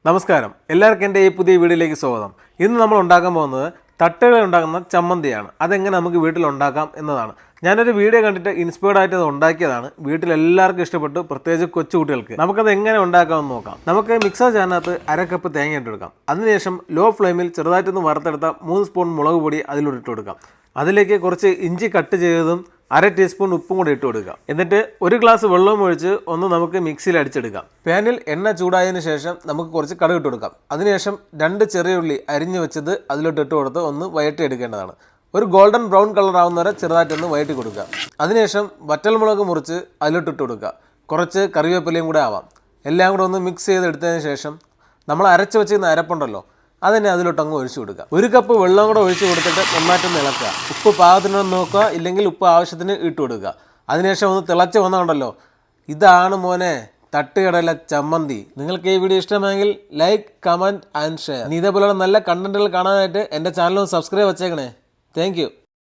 നമസ്കാരം, എല്ലാവർക്കും എൻ്റെ ഈ പുതിയ വീഡിയോയിലേക്ക് സ്വാഗതം. ഇന്ന് നമ്മൾ ഉണ്ടാക്കാൻ പോകുന്നത് തട്ടുകൾ ഉണ്ടാക്കുന്ന ചമ്മന്തിയാണ്. അതെങ്ങനെ നമുക്ക് വീട്ടിൽ ഉണ്ടാക്കാം എന്നതാണ്. ഞാനൊരു വീഡിയോ കണ്ടിട്ട് ഇൻസ്പയർഡ് ആയിട്ട് അത് ഉണ്ടാക്കിയതാണ്. വീട്ടിലെല്ലാവർക്കും ഇഷ്ടപ്പെട്ടു, പ്രത്യേകിച്ച് കൊച്ചുകുട്ടികൾക്ക്. നമുക്കത് എങ്ങനെ ഉണ്ടാക്കാമെന്ന് നോക്കാം. നമുക്ക് മിക്സർ ജാറിനകത്ത് 1/2 കപ്പ് തേങ്ങ ഇട്ട് കൊടുക്കാം. അതിനുശേഷം ലോ ഫ്ലെയിമിൽ ചെറുതായിട്ടൊന്ന് വറുത്തെടുത്ത 3 സ്പൂൺ മുളക് പൊടി അതിലൂടെ ഇട്ട് കൊടുക്കാം. അതിലേക്ക് കുറച്ച് ഇഞ്ചി കട്ട് ചെയ്തതും 1/2 ടീസ്പൂൺ ഉപ്പും കൂടി ഇട്ട് കൊടുക്കുക. എന്നിട്ട് 1 ഗ്ലാസ് വെള്ളവും ഒഴിച്ച് ഒന്ന് നമുക്ക് മിക്സിയിൽ അടിച്ചെടുക്കാം. പാനിൽ എണ്ണ ചൂടായതിനു ശേഷം നമുക്ക് കുറച്ച് കടുക് ഇട്ട് കൊടുക്കാം. അതിനുശേഷം 2 ചെറിയ ഉള്ളി അരിഞ്ഞു വെച്ചത് അതിലോട്ട് ഇട്ട് കൊടുത്ത് ഒന്ന് വഴറ്റി എടുക്കേണ്ടതാണ്. ഒരു ഗോൾഡൻ ബ്രൗൺ കളർ ആവുന്നവരെ ചെറുതായിട്ടൊന്ന് വഴറ്റി കൊടുക്കുക. അതിനുശേഷം വറ്റൽമുളക് മുറിച്ച് അതിലോട്ട് ഇട്ട് കൊടുക്കുക. കുറച്ച് കറിവേപ്പിലയും കൂടെ ആവാം. എല്ലാം കൂടെ ഒന്ന് മിക്സ് ചെയ്തെടുത്തതിന് ശേഷം നമ്മൾ അരച്ച് വെച്ചിരുന്ന അരപ്പുണ്ടല്ലോ, അതിനെ അതിലോട്ട് അങ്ങ് ഒഴിച്ചു കൊടുക്കുക. 1 കപ്പ് വെള്ളം കൂടെ ഒഴിച്ച് കൊടുത്തിട്ട് നന്നായിട്ടൊന്ന് ഇളക്കുക. ഉപ്പ് പാകത്തിനൊന്ന് നോക്കുക, ഇല്ലെങ്കിൽ ഉപ്പ് ആവശ്യത്തിന് ഇട്ട് കൊടുക്കുക. അതിനുശേഷം ഒന്ന് തിളച്ച് വന്നുകൊണ്ടല്ലോ, ഇതാണ് മോനെ തട്ടുകടല ചമ്മന്തി. നിങ്ങൾക്ക് ഈ വീഡിയോ ഇഷ്ടമായെങ്കിൽ ലൈക്ക്, കമൻറ്റ് ആൻഡ് ഷെയർ. ഇതേപോലെയുള്ള നല്ല കണ്ടന്റുകൾ കാണാനായിട്ട് എൻ്റെ ചാനൽ ഒന്ന് സബ്സ്ക്രൈബ് വെച്ചേക്കണേ. താങ്ക്